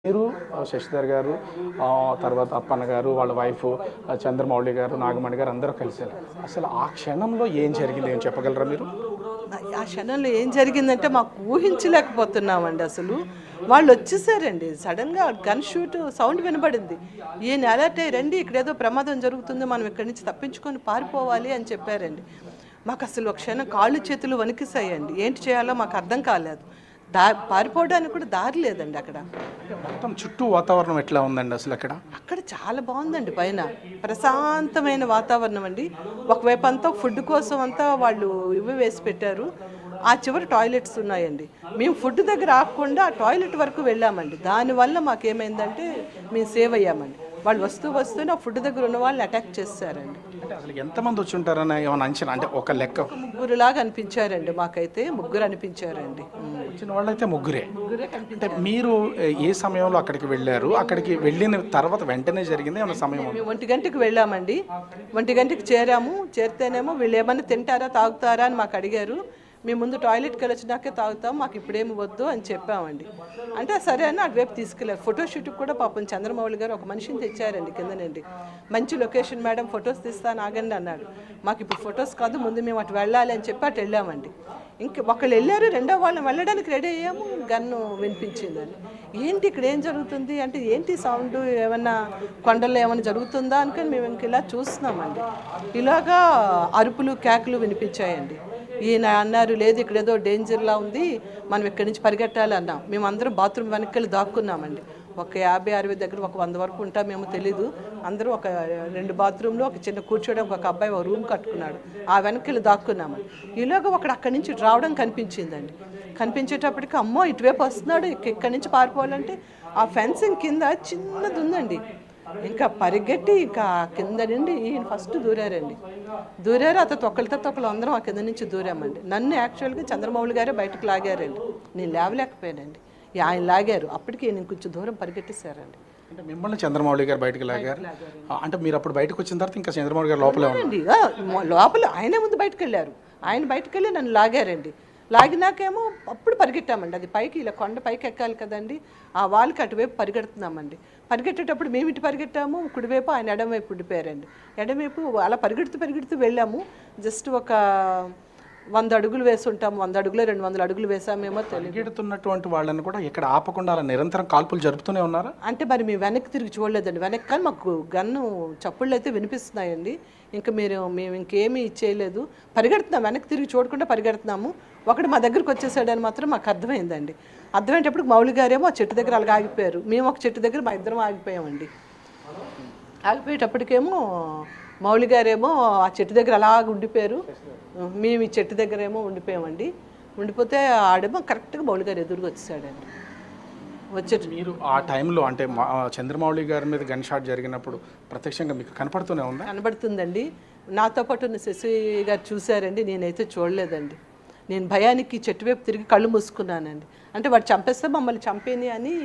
మీరు శశిధర్ గారు తర్వాత అప్పన్న గారు వాళ్ళ వైఫ్ చంద్రమౌళి గారు నాగమణి గారు అందరూ కలిసారు. అసలు ఆ క్షణంలో ఏం జరిగింది ఏం చెప్పగలరా మీరు? ఆ క్షణంలో ఏం జరిగిందంటే మాకు ఊహించలేకపోతున్నామండి. అసలు వాళ్ళు వచ్చేసారండి సడన్గా, గన్ షూట్ సౌండ్ వినబడింది. ఈయన అలర్ట్ అయ్యి రండి, ఇక్కడ ఏదో ప్రమాదం జరుగుతుంది, మనం ఇక్కడి నుంచి తప్పించుకొని పారిపోవాలి అని చెప్పారండి. మాకు అసలు ఒక క్షణం కాళ్ళు చేతులు వణికిసాయండి. ఏంటి చేయాలో మాకు అర్థం కాలేదు. పారిపోవడానికి కూడా దారి లేదండి. అక్కడ మొత్తం చుట్టూ వాతావరణం ఎట్లా ఉందండి అసలు? అక్కడ చాలా బాగుందండి. పైన ప్రశాంతమైన వాతావరణం అండి. ఒకవైపు అంతా ఫుడ్ కోసం అంతా వాళ్ళు ఇవి వేసి పెట్టారు. ఆ చివరి టాయిలెట్స్ ఉన్నాయండి. మేము ఫుడ్ దగ్గర ఆగకుండా ఆ టాయిలెట్ వరకు వెళ్ళామండి. దానివల్ల మాకేమైందంటే మేము సేవ్ అయ్యామండి. వాళ్ళు వస్తూనే ఆ ఫుడ్ దగ్గర ఉన్న వాళ్ళని అటాక్ చేస్తారండి. అంటే అసలు ఎంతమంది వచ్చి ఉంటారని ఏమైనా అంచనా? అంటే ఒక లెక్క ముగ్గురులాగా అనిపించారండి. మాకైతే ముగ్గురు అనిపించారండి. వచ్చిన వాళ్ళైతే ముగ్గురే. అంటే మీరు ఏ సమయంలో అక్కడికి వెళ్ళారు? అక్కడికి వెళ్ళిన తర్వాత వెంటనే జరిగింది ఏమైనా సమయం? మేము 1 గంటకి వెళ్ళామండి. 1 గంటకి చేరాము. చేరితేనేమో వీళ్ళు ఏమన్నా తింటారా తాగుతారా అని మాకు అడిగారు. మేము ముందు టాయిలెట్కి వెళ్ళి వచ్చినాకే తాగుతాం, మాకు ఇప్పుడేమి వద్దు అని చెప్పామండి. అంటే సరే అని అటువైపు తీసుకెళ్ళారు. ఫోటోషూట్కి కూడా పాపం చంద్రమౌళి గారు ఒక మనిషిని తెచ్చారండి కిందనండి. మంచి లొకేషన్ మేడం, ఫొటోస్ తీస్తాను ఆగండి అన్నాడు. మాకు ఇప్పుడు ఫొటోస్ కాదు, ముందు మేము అటు వెళ్ళాలి అని చెప్పి అటు వెళ్ళామండి. ఒకళ్ళు వెళ్ళారు, రెండో వాళ్ళని వెళ్ళడానికి రెడీ అయ్యాము. గన్ను వినిపించిందని, ఏంటి ఇక్కడ ఏం జరుగుతుంది అంటే, ఏంటి సౌండ్, ఏమన్నా కొండల్లో ఏమైనా జరుగుతుందా అనుకుని మేము ఇంక ఇలా చూస్తున్నామండి. ఇలాగా అరుపులు కేకలు వినిపించాయండి. ఈయన అన్నారు, లేదు ఇక్కడ ఏదో డేంజర్లా ఉంది, మనం ఇక్కడి నుంచి పరిగెట్టాలి అన్నాం. మేమందరం బాత్రూమ్ వెనక్కి దాక్కున్నామండి. ఒక 50-60 దగ్గర ఒక 100 వరకు ఉంటామేమో తెలీదు. అందరూ ఒక 2 బాత్రూంలో ఒక చిన్న కూర్చోడానికి ఒక అబ్బాయి ఒక రూమ్ కట్టుకున్నాడు. ఆ వెనక్కి దాక్కున్నామండి. ఈలోగా ఒకడు అక్కడి నుంచి రావడం కనిపించిందండి. కనిపించేటప్పటికి అమ్మో ఇటువైపు వస్తున్నాడు, ఇక్కడి నుంచి పారిపోవాలంటే ఆ ఫెన్సింగ్ కింద చిన్నది ఉందండి. ఇంకా పరిగెట్టి ఇంకా కింద నుండి ఈయన ఫస్ట్ దూరారండి. దూరారు, అతను ఒకళ్ళు అందరం ఆ కింద నుంచి దూరామండి. నన్ను యాక్చువల్గా చంద్రమౌళి గారే బయటకు లాగారండి. నేను లేవలేకపోయానండి. ఆయన లాగారు. అప్పటికి నేను కొంచెం దూరం పరిగెట్టేశారండి. అంటే మిమ్మల్ని చంద్రమౌళి గారు బయటకు లాగారు? అంటే మీరు అప్పుడు బయటకు వచ్చిన తర్వాత ఇంకా చంద్రమౌళి గారు లోపలే ఉన్నారండి. లోపల ఆయనే ముందు బయటకు వెళ్ళారు. ఆయన బయటకు వెళ్ళి నన్ను లాగారండి. లాగినాకేమో అప్పుడు పరిగెట్టామండి. అది పైకి ఇలా కొండ పైకి ఎక్కాలి కదండి, ఆ వాళ్ళకి అటువైపు పరిగెడుతున్నామండి. పరిగెట్టేటప్పుడు మేము ఇటు పరిగెట్టాము, కుడివైపు ఆయన ఎడమవైపు ఉండిపోయారండి. ఎడమవైపు అలా పరిగెడుతూ వెళ్ళాము. జస్ట్ ఒక 100 అడుగులు వేసి ఉంటాము, 100 అడుగులు 200 అడుగులు వేసామేమో పరిగెడుతున్నటువంటి వాళ్ళని కూడా ఇక్కడ ఆపకుండా అలా నిరంతరం కాల్పులు జరుపుతూనే ఉన్నారా? అంటే మరి మేము వెనక్కి తిరిగి చూడలేదండి. వెనక్కి కానీ మాకు గన్ను చప్పుళ్ళు అయితే వినిపిస్తున్నాయండి. ఇంకా మేము ఇంకేమీ చేయలేదు, పరిగెడుతున్నాం, వెనక్కి తిరిగి చూడకుండా పరిగెడుతున్నాము. ఒకటి మా దగ్గరికి వచ్చేసాడని మాత్రం మాకు అర్థమైందండి. అర్థమయ్యేటప్పుడు మౌళి గారేమో ఆ చెట్టు దగ్గర అలాగ ఆగిపోయారు. మేము ఒక చెట్టు దగ్గర మా ఇద్దరం ఆగిపోయామండి. ఆగిపోయేటప్పటికేమో మౌళి గారేమో ఆ చెట్టు దగ్గర అలాగ ఉండిపోయారు. మేము ఈ చెట్టు దగ్గర ఏమో ఉండిపోయామండి. ఉండిపోతే ఆడేమో కరెక్ట్గా మౌళి గారు ఎదురుగా వచ్చేసాడండి. మీరు ఆ టైంలో అంటే చంద్రమౌళి గారి మీద గన్ షాట్ జరిగినప్పుడు ప్రత్యక్షంగా మీకు కనపడుతూనే ఉందా? కనబడుతుందండి. నాతో పాటు ఉన్న శశి గారు చూశారండి, నేనైతే చూడలేదండి. నేను భయానికి చెట్టు వైపు తిరిగి కళ్ళు మూసుకున్నానండి. అంటే వాడు చంపేస్తే మమ్మల్ని చంపేని అని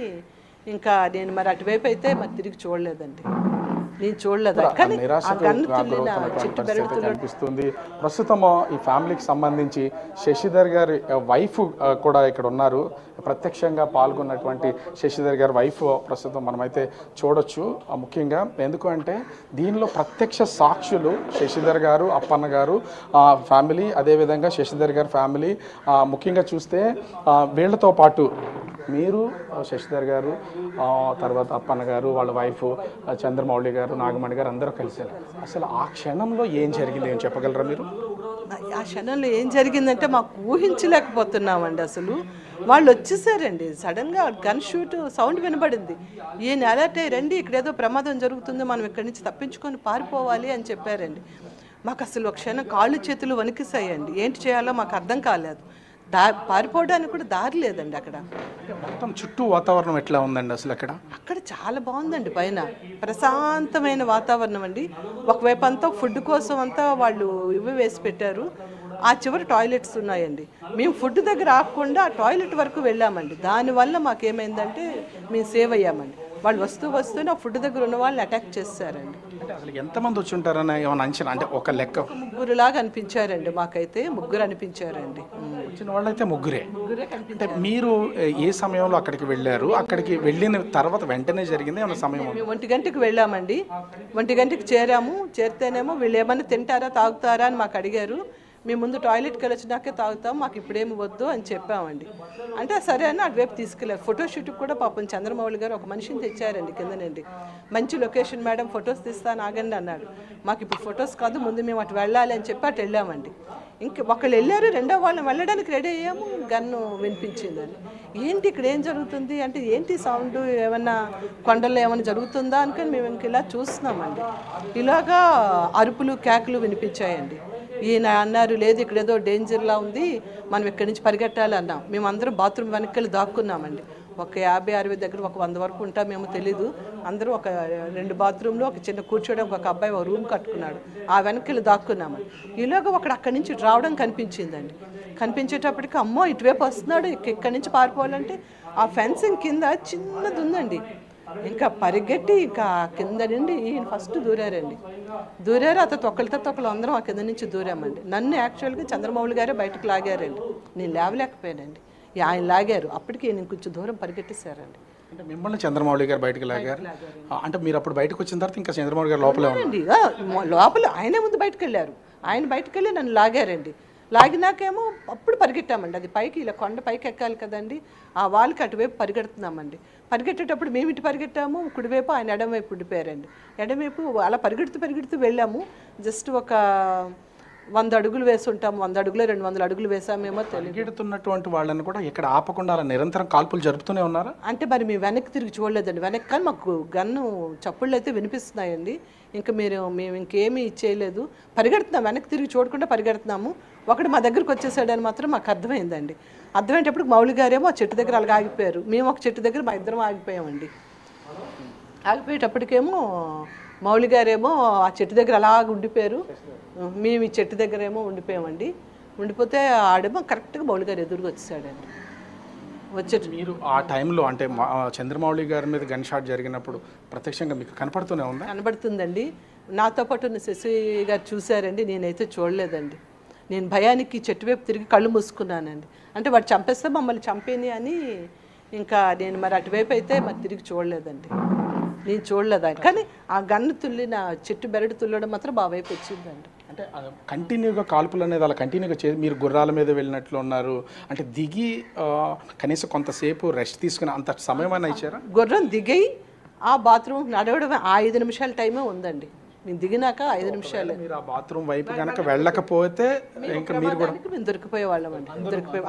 ఇంకా నేను మరి అటువైపు అయితే మరి తిరిగి చూడలేదండి. నేను చూడలేదు. కనిపిస్తుంది. ప్రస్తుతం ఈ ఫ్యామిలీకి సంబంధించి శశిధర్ గారి వైఫ్ కూడా ఇక్కడ ఉన్నారు. ప్రత్యక్షంగా పాల్గొన్నటువంటి శశిధర్ గారి వైఫ్ ప్రస్తుతం మనమైతే చూడొచ్చు. ముఖ్యంగా ఎందుకు అంటే దీనిలో ప్రత్యక్ష సాక్షులు శశిధర్ గారు, అప్పన్న గారు ఫ్యామిలీ, అదేవిధంగా శశిధర్ గారి ఫ్యామిలీ. ముఖ్యంగా చూస్తే వీళ్ళతో పాటు మీరు శశిధర్ గారు తర్వాత అప్పన్న గారు వాళ్ళ వైఫ్ చంద్రమౌళి గారు నాగమణి గారు అందరూ కలిసారు. అసలు ఆ క్షణంలో ఏం జరిగింది ఏం చెప్పగలరా మీరు? ఆ క్షణంలో ఏం జరిగిందంటే మాకు ఊహించలేకపోతున్నామండి. అసలు వాళ్ళు వచ్చేసారండి సడన్గా, గన్ షూట్ సౌండ్ వినబడింది. ఈయన అలర్ట్ అయ్యి రండి, ఇక్కడ ఏదో ప్రమాదం జరుగుతుంది, మనం ఇక్కడి నుంచి తప్పించుకొని పారిపోవాలి అని చెప్పారండి. మాకు అసలు ఒక క్షణం కాళ్ళు చేతులు వణికిసాయండి. ఏంటి చేయాలో మాకు అర్థం కాలేదు. పారిపోవడానికి కూడా దారి లేదండి. అక్కడ మొత్తం చుట్టూ వాతావరణం ఎట్లా ఉందండి అసలు? అక్కడ చాలా బాగుందండి. పైన ప్రశాంతమైన వాతావరణం అండి. ఒకవైపు అంతా ఫుడ్ కోసం అంతా వాళ్ళు ఇవి వేసి పెట్టారు. ఆ చివరి టాయిలెట్స్ ఉన్నాయండి. మేము ఫుడ్ దగ్గర ఆగకుండా ఆ టాయిలెట్ వరకు వెళ్ళామండి. దానివల్ల మాకేమైందంటే మేము సేవ్ అయ్యామండి. వాళ్ళు వస్తూనే ఆ ఫుడ్ దగ్గర ఉన్న వాళ్ళని అటాక్ చేశారండి. అంటే అసలు ఎంతమంది వచ్చి ఉంటారని ఏమైనా అంచనా, అంటే ఒక లెక్క? ముగ్గురులాగా అనిపించారండి, మాకైతే ముగ్గురు అనిపించారండి. వచ్చిన వాళ్ళైతే ముగ్గురే. ముగ్గురే అంటే కనిపించారు. మీరు ఏ సమయంలో అక్కడికి వెళ్ళారు? అక్కడికి వెళ్ళిన తర్వాత వెంటనే జరిగింది ఏమైనా సమయం? మేము 1 గంటకి వెళ్ళామండి. 1 గంటకి చేరాము. చేరితేనేమో వీళ్ళు ఏమన్నా తింటారా తాగుతారా అని మాకు అడిగారు. మేము ముందు టాయిలెట్కి వెళ్ళొచ్చినాకే తాగుతాం, మాకు ఇప్పుడేమి వద్దు అని చెప్పామండి. అంటే సరే అని అటువైపు తీసుకెళ్ళారు. ఫోటోషూట్కి కూడా పాపం చంద్రమౌళి గారు ఒక మనిషిని తెచ్చారండి కిందనండి. మంచి లొకేషన్ మేడం, ఫొటోస్ తీస్తాను ఆగండి అన్నాడు. మాకు ఇప్పుడు ఫొటోస్ కాదు, ముందు మేము అటు వెళ్ళాలి అని చెప్పి అటు వెళ్ళామండి. ఇంక ఒకళ్ళు వెళ్ళారు, రెండో వాళ్ళని వెళ్ళడానికి రెడీ అయ్యాము, గన్ను వినిపించిందని. ఏంటి ఇక్కడ ఏం జరుగుతుంది అంటే, ఏంటి సౌండ్, ఏమన్నా కొండల్లో ఏమైనా జరుగుతుందా అనుకొని మేము ఇంక ఇలా చూస్తున్నామండి. ఇలాగా అరుపులు కేకలు వినిపించాయండి. ఈయన అన్నారు, లేదు ఇక్కడ ఏదో డేంజర్లా ఉంది, మనం ఇక్కడి నుంచి పరిగెట్టాలి అన్నాం. మేము అందరం బాత్రూమ్ వెనక్కి దాక్కున్నామండి. ఒక 50-60 దగ్గర ఒక 100 వరకు ఉంటామేమో తెలీదు. అందరూ ఒక 2 బాత్రూంలో ఒక చిన్న కూర్చోడానికి ఒక అబ్బాయి ఒక రూమ్ కట్టుకున్నాడు, ఆ వెనక్కి దాక్కున్నామండి. ఈలోగా ఒకడు అక్కడి నుంచి రావడం కనిపించిందండి. కనిపించేటప్పటికి అమ్మో ఇటువైపు వస్తున్నాడు, ఇక్కడి నుంచి పారిపోవాలంటే ఆ ఫెన్సింగ్ కింద చిన్నది ఉందండి. ఇంకా పరిగెట్టి ఇంకా కింద నుండి ఈయన ఫస్ట్ దూరారండి. దూరారు, అతను ఒకళ్ళు అందరం ఆ కింద నుంచి దూరామండి. నన్ను యాక్చువల్గా చంద్రమౌళి గారే బయటకు లాగారండి. నేను లేవలేకపోయానండి, ఆయన లాగారు. అప్పటికి నేను కొంచెం దూరం పరిగెట్టేశారండి. అంటే మిమ్మల్ని చంద్రమౌళి గారు బయటకు లాగారు? అంటే మీరు అప్పుడు బయటకు వచ్చిన తర్వాత ఇంకా చంద్రమౌళి గారు లోపలే ఉన్నారు? లోపల ఆయనే ముందు బయటకు వెళ్ళారు. ఆయన బయటకు వెళ్ళి నన్ను లాగారండి. లాగినాకేమో అప్పుడు పరిగెట్టామండి. అది పైకి ఇలా కొండ పైకి ఎక్కాలి కదండి, ఆ వాళ్ళకి అటువైపు పరిగెడుతున్నామండి. పరిగెట్టేటప్పుడు మేము ఇటు పరిగెట్టాము, కుడివైపు ఆయన ఎడమవైపు ఉండిపోయారండి. ఎడమవైపు అలా పరిగెడుతూ వెళ్ళాము. జస్ట్ ఒక 100 అడుగులు వేసి ఉంటాము, 100 అడుగులు 200 అడుగులు వేసామేమో తెలియదు. పరిగెడుతున్నటువంటి వాళ్ళని కూడా ఇక్కడ ఆపకుండా అలా నిరంతరం కాల్పులు జరుపుతూనే ఉన్నారా? అంటే మరి మేము వెనక్కి తిరిగి చూడలేదండి. వెనక్కి కానీ మాకు గన్ను చప్పుళ్ళు అయితే వినిపిస్తున్నాయండి. ఇంకా మేము ఇంకేమీ చేయలేదు, పరిగెడుతున్నాం, వెనక్కి తిరిగి చూడకుండా పరిగెడుతున్నాము. ఒకడు మా దగ్గరికి వచ్చేసాడని మాత్రం మాకు అర్థమైందండి. అర్థమయ్యేటప్పుడు మౌళి గారేమో ఆ చెట్టు దగ్గర అలాగ ఆగిపోయారు. మేము ఒక చెట్టు దగ్గర మా ఇద్దరం ఆగిపోయామండి. ఆగిపోయేటప్పటికేమో మౌళి గారేమో ఆ చెట్టు దగ్గర అలాగ ఉండిపోయారు, మేము ఈ చెట్టు దగ్గర ఏమో ఉండిపోయామండి. ఉండిపోతే ఆడేమో కరెక్ట్గా మౌళి గారు ఎదురుగా వచ్చేసాడండి. వచ్చేట మీరు ఆ టైంలో అంటే చంద్రమౌళి గారి మీద గన్ షాట్ జరిగినప్పుడు ప్రత్యక్షంగా మీకు కనపడుతూనే ఉందా? కనబడుతుందండి. నాతో పాటు ఉన్న శశి గారు చూశారండి, నేనైతే చూడలేదండి. నేను భయానికి చెట్టు వైపు తిరిగి కళ్ళు మూసుకున్నానండి. అంటే వాడు చంపేస్తే మమ్మల్ని చంపేని అని ఇంకా నేను మరి అటువైపు అయితే మరి తిరిగి చూడలేదండి. నేను చూడలేదు ఆయన, కానీ ఆ గన్ను తుల్లిన చెట్టు బెరడు తుల్లడం మాత్రం మా వైపు వచ్చిందండి. అంటే కంటిన్యూగా కాల్పులు అనేది అలా కంటిన్యూగా మీరు గుర్రాల మీద వెళ్ళినట్లు ఉన్నారు, అంటే దిగి కనీసం కొంతసేపు రెస్ట్ తీసుకుని అంత సమయం అయినా ఇచ్చారా? గుర్రం దిగి ఆ బాత్రూమ్ నడవడం 5 నిమిషాల టైమే ఉందండి. మేము దిగినాక 5 నిమిషాలు. మీరు ఆ బాత్రూమ్ వైపు కనుక వెళ్ళకపోతే ఇంకా మీరు కూడా మేము దొరికిపోయేవాళ్ళం అండి.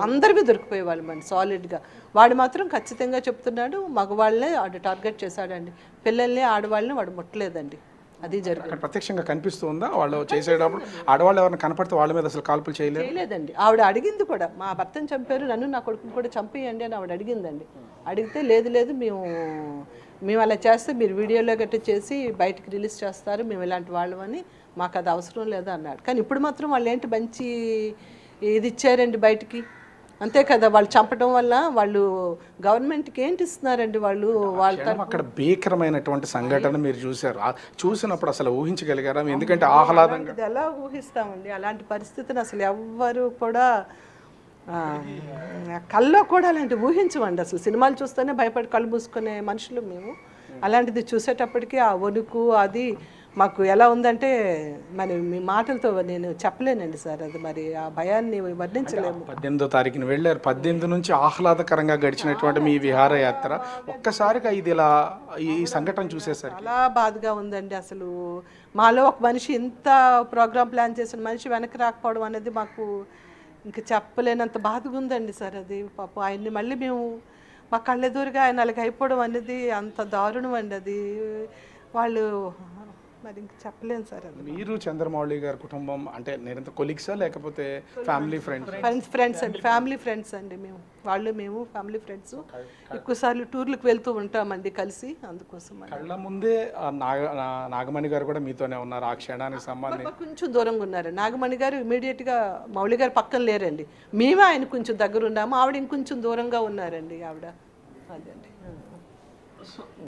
అందరికీ దొరికిపోయేవాళ్ళం అండి సాలిడ్గా. వాడు మాత్రం ఖచ్చితంగా చెప్తున్నాడు, మగవాళ్ళనే వాడు టార్గెట్ చేశాడండి, పిల్లల్ని ఆడవాళ్ళని వాడు ముట్టలేదండి. అది జరిగింది. ప్రత్యక్షంగా కనిపిస్తూ ఉందా? వాళ్ళు చేసేటప్పుడు ఆడవాళ్ళు ఎవరైనా కనపడితే వాళ్ళ మీద అసలు కాల్పులు చేయలేదండి. ఆవిడ అడిగింది కూడా, మా భర్తను చంపారు, నన్ను నా కొడుకుని కూడా చంపేయండి అని ఆవిడ అడిగిందండి. అడిగితే లేదు మేము అలా చేస్తే మీరు వీడియోలో గట్రా చేసి బయటకు రిలీజ్ చేస్తారు, మేము ఇలాంటి వాళ్ళమని, మాకు అది అవసరం లేదు అన్నాడు. కానీ ఇప్పుడు మాత్రం వాళ్ళు ఏంటి మంచి ఇది ఇచ్చారండి బయటికి, అంతే కదా. వాళ్ళు చంపడం వల్ల వాళ్ళు గవర్నమెంట్కి ఏంటి ఇస్తున్నారండి వాళ్ళు అక్కడ భీకరమైనటువంటి సంఘటన మీరు చూసారు, చూసినప్పుడు అసలు ఊహించగలిగారా? ఎందుకంటే ఆహ్లాదంగా ఎలా ఊహిస్తామండి అలాంటి పరిస్థితిని, అసలు ఎవ్వరు కూడా కల్లో కూడా అలాంటి ఊహించమండి. అసలు సినిమాలు చూస్తేనే భయపడి కళ్ళు మూసుకునే మనుషులు మేము. అలాంటిది చూసేటప్పటికి ఆ వణుకు అది మాకు ఎలా ఉందంటే మరి మీ మాటలతో నేను చెప్పలేనండి సార్. అది మరి ఆ భయాన్ని వర్ణించలేము. 18వ తారీఖున వెళ్ళారు, 18 నుంచి ఆహ్లాదకరంగా గడిచినటువంటి మీ విహారయాత్ర ఒక్కసారిగా ఇది ఇలా ఈ సంఘటన చూసేసరికి చాలా బాధగా ఉందండి. అసలు మాలో ఒక మనిషి ఇంత ప్రోగ్రామ్ ప్లాన్ చేసిన మనిషి వెనక్కి రాకపోవడం అనేది మాకు ఇంకా చెప్పలేనంత బాధగా ఉందండి సార్. అది పాపం ఆయన్ని మళ్ళీ మేము మా కళ్ళెదురుగా ఆయన అలాగ అయిపోవడం అనేది అంత దారుణం అండి. అది వాళ్ళు మరి ఇంక చెప్పలేను సార్. అది మీరు చంద్రమౌళి గారి కుటుంబం అంటే నిరంతర కొలీగ్సా లేకపోతే ఫ్యామిలీ ఫ్రెండ్స్ అండి, ఫ్యామిలీ ఫ్రెండ్స్ అండి. మేము ఫ్యామిలీ ఫ్రెండ్స్. ఎక్కువసార్లు టూర్లకు వెళ్తూ ఉంటామండి కలిసి, అందుకోసం. కళ్ళ ముందే నాగమణి గారు కూడా మీతోనే ఉన్నారు ఆ క్షణానికి సంబంధించి? కొంచెం దూరంగా ఉన్నారు. నాగమణి గారు ఇమీడియట్గా మౌళి గారు పక్కన లేరండి, మేమే ఆయన కొంచెం దగ్గర ఉన్నాము, ఆవిడ ఇంకొంచెం దూరంగా ఉన్నారండి ఆవిడ. అదండి.